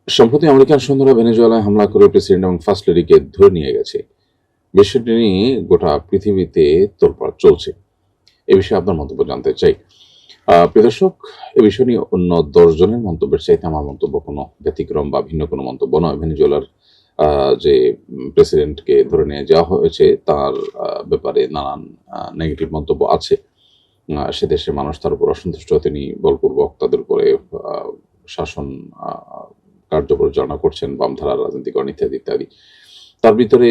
সম্প্রতি আমেরিকান সৈন্যরা ভেনেজুয়েলায় হামলা করে প্রেসিডেন্ট এবং ফার্স্ট লেডিকে ধরে নিয়ে গেছে। বিষয়টি নিয়ে গোটা পৃথিবীতে তোলপাড় চলছে। এ বিষয়ে আপনার মন্তব্য জানতে চাই। প্রিয় দর্শক, এ বিষয় নিয়ে অন্য ১০ জনের মন্তব্যের চাইতে আমার মন্তব্য কোনো ব্যতিক্রম বা ভিন্ন কোনো মন্তব্য নয়। ভেনেজুয়েলার যে প্রেসিডেন্টকে ধরে নিয়ে যাওয়া হয়েছে তার ব্যাপারে নানান নেগেটিভ মন্তব্য আছে। সে দেশের মানুষ তার উপর অসন্তুষ্ট। তিনি বলপূর্বক তাদের উপরে শাসন আ কার্য পরিচালনা করছেন, বামধারার রাজনীতিকরণ ইত্যাদি, ইত্যাদি। তার ভিতরে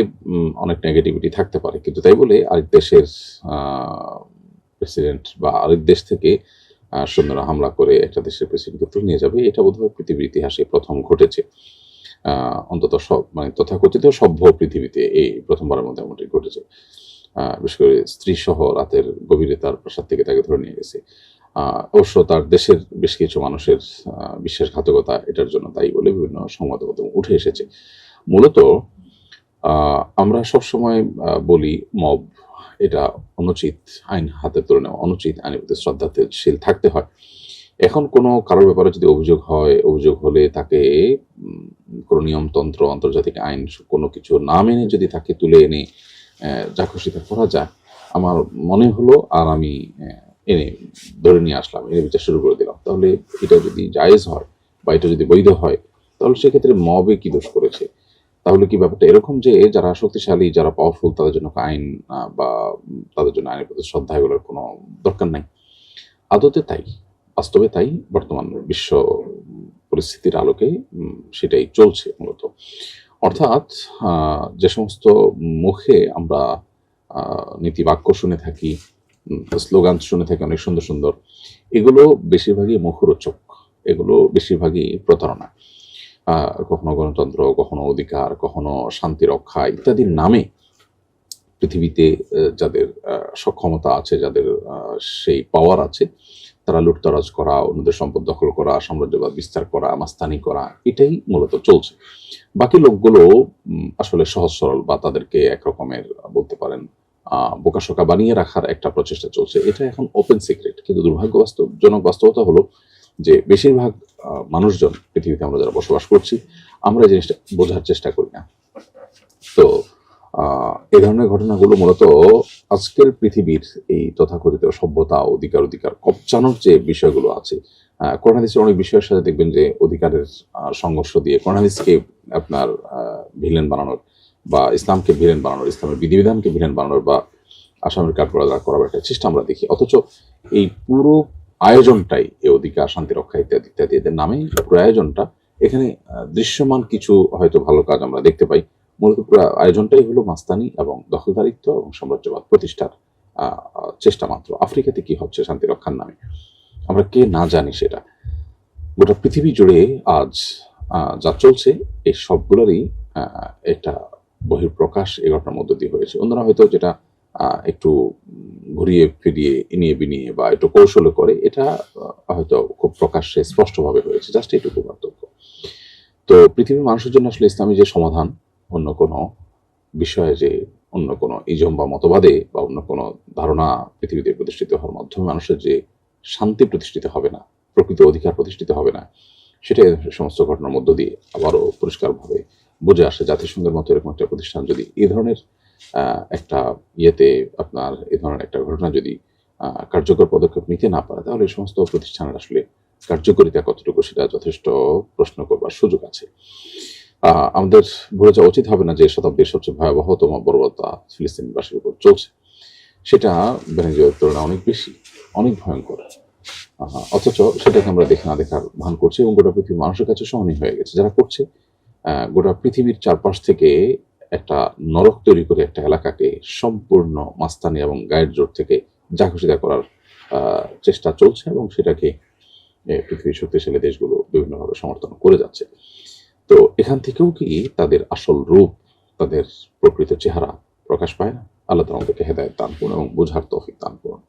অনেক নেগেটিভিটি থাকতে পারে। কিন্তু তাই বলে আরেক দেশের আ প্রেসিডেন্ট বা আরেক দেশ থেকে সৈন্যরা হামলা করে একটা দেশের প্রেসিডেন্টকে তুলে নিয়ে যাবে, এটা বোধহয় পৃথিবীর ইতিহাসে ১ম ঘটেছে। আ অন্তত মানে তথাকথিত সভ্য পৃথিবীতে এই ১ম বারের মতো এমনটি ঘটেছে। বিশেষ করে স্ত্রীসহ রাতের গভীরে তার প্রাসাদ থেকে তাকে ধরে নিয়ে গেছে। অবশ্য তার দেশের বেশ কিছু মানুষের বিশ্বাসঘাতকতা এটার জন্য দায়ী বলে বিভিন্ন সংবাদ মাধ্যমে উঠে এসেছে। মূলত আমরা সবসময় বলি মব এটা অনুচিত, আইন হাতে তুলে নেওয়া অনুচিত, আইনের প্রতি শ্রদ্ধাশীল থাকতে হয়। এখন কোনো কারোর ব্যাপারে যদি অভিযোগ হয়, অভিযোগ হলে তাকে কোনো নিয়মতন্ত্র, আন্তর্জাতিক আইন কোনো কিছু না মেনে যদি তাকে তুলে এনে যা খুশি তা করা যায়, আমার মনে হলো আর আমি এনে ধরে নিয়ে আসলাম, এনে বিচার শুরু করে দিলাম। তাহলে এটা যদি জায়েজ হয় বা এটা যদি বৈধ হয়, তাহলে সেক্ষেত্রে মবে কি দোষ করেছে? তাহলে কি ব্যাপারটা এরকম যে যারা শক্তিশালী, যারা পাওয়ারফুল তাদের জন্য আইন বা তাদের জন্য আইনের প্রতি শ্রদ্ধা এগুলোর কোনো দরকার নাই? আদতে তাই। বাস্তবে তাই। বর্তমান বিশ্ব পরিস্থিতির আলোকে সেটাই চলছে মূলত। অর্থাৎ যে সমস্ত মুখে আমরা নীতিবাক্য শুনে থাকি, স্লোগান শুনে থাকি অনেক সুন্দর, সুন্দর। এগুলো বেশিরভাগই মুখরোচক। এগুলো বেশিরভাগই প্রতারণা। কখনো গণতন্ত্র, কখনো অধিকার, কখনো শান্তি রক্ষা ইত্যাদির নামে পৃথিবীতে যাদের সক্ষমতা আছে, যাদের সেই পাওয়ার আছে, তারা লুটতরাজ করা, অন্যদের সম্পদ দখল করা, সাম্রাজ্যবাদ বিস্তার করা, মাস্তানি করা, এটাই মূলত চলছে। বাকি লোকগুলো আসলে সহজ সরল বা তাদেরকে একরকমের বলতে পারেন বোকাশোকা বানিয়ে রাখার একটা প্রচেষ্টা চলছে। এটা এখন ওপেন সিক্রেট। কিন্তু দুর্ভাগ্যজনক বাস্তবতা হলো যে বেশিরভাগ মানুষজন পৃথিবীতে আমরা যারা বসবাস করছি, আমরা এই জিনিসটা বোঝার চেষ্টা করি না। তো এ ধরনের ঘটনাগুলো মূলত আজকের পৃথিবীর এই তথাকথিত সভ্যতা, অধিকার কবচানোর যে বিষয়গুলো আছে, কোরআন হাদিসের অনেক বিষয়ের সাথে দেখবেন যে অধিকারের সংঘর্ষ দিয়ে কোরআন হাদিসকে আপনার ভিলেন বানানোর বা ইসলামকে ভিলেন বানানোর, ইসলামের বিধিবিধানকে ভিলেন বানানোর বা আসামের কাঠগড়া করার একটা চেষ্টা আমরা দেখি। অথচ এই পুরো আয়োজনটাই এই অধিকার, শান্তি রক্ষা ইত্যাদি ইত্যাদি এদের নামে পুরো আয়োজনটা, এখানে দৃশ্যমান কিছু হয়তো ভালো কাজ আমরা দেখতে পাই। মূলত পুরো আয়োজনটাই হলো মাস্তানি এবং দখলদারিত্ব এবং সাম্রাজ্যবাদ প্রতিষ্ঠার চেষ্টা মাত্র। আফ্রিকাতে কি হচ্ছে শান্তি রক্ষার নামে, আমরা কে না জানি সেটা। গোটা পৃথিবী জুড়ে আজ যা চলছে এই সবগুলোরই একটা বহিঃপ্রকাশ এই ঘটনার মধ্য দিয়ে হয়েছে। অন্যরা হয়তো যেটা একটু ঘুরিয়ে ফিরিয়ে ইনিয়ে বিনিয়ে বা একটু কৌশলে করে, এটা হয়তো খুব প্রকাশ্যে স্পষ্টভাবে হয়েছে। জাস্ট এইটুকু পার্থক্য। তো পৃথিবীর মানুষের জন্য আসলে ইসলামী যে সমাধান, অন্য কোনো বিষয়ে যে অন্য কোনো ইজম বা মতবাদে বা অন্য কোনো ধারণা পৃথিবীতে প্রতিষ্ঠিত হওয়ার মাধ্যমে মানুষের যে শান্তি প্রতিষ্ঠিত হবে না, প্রকৃত অধিকার প্রতিষ্ঠিত হবে না, সেটা সমস্ত ঘটনার মধ্য দিয়ে আবারও পরিষ্কারভাবে বুঝে আসে। জাতিসংঘের মতো এরকম একটা প্রতিষ্ঠান যদি এই ধরনের একটা ইয়েতে আপনার এই ধরনের একটা ঘটনা যদি কার্যকর পদক্ষেপ নিতে না পারে, তাহলে এই সমস্ত প্রতিষ্ঠানের আসলে কার্যকারিতা কতটুকু সেটা যথেষ্ট প্রশ্ন করবার সুযোগ আছে। আমাদের ভুলে যাওয়া উচিত হবে না যে শতাব্দীর সবচেয়ে ভয়াবহতম বর্বরতা ফিলিস্তিনবাসীর উপর চলছে। সেটা ভেনেজুয়েলার তুলনায় অনেক বেশি, অনেক ভয়ঙ্কর। অথচ সেটাকে আমরা দেখে না দেখার ভান করছি এবং গোটা পৃথিবীর মানুষের কাছে সহনীয় হয়ে গেছে। যারা করছে গোটা পৃথিবীর চারপাশ থেকে একটা নরক তৈরি করে একটা এলাকাকে সম্পূর্ণ মাস্তানি এবং গায়ের জোর থেকে যা খুশি তা করার চেষ্টা চলছে এবং সেটাকে পৃথিবীর শক্তিশালী দেশগুলো বিভিন্নভাবে সমর্থন করে যাচ্ছে। তো এখান থেকেও কি তাদের আসল রূপ, তাদের প্রকৃত চেহারা প্রকাশ পায় না? আল্লাহ তাআলা আমাদেরকে হেদায়েত দান করুন এবং বোঝার তৌফিক দান করুন।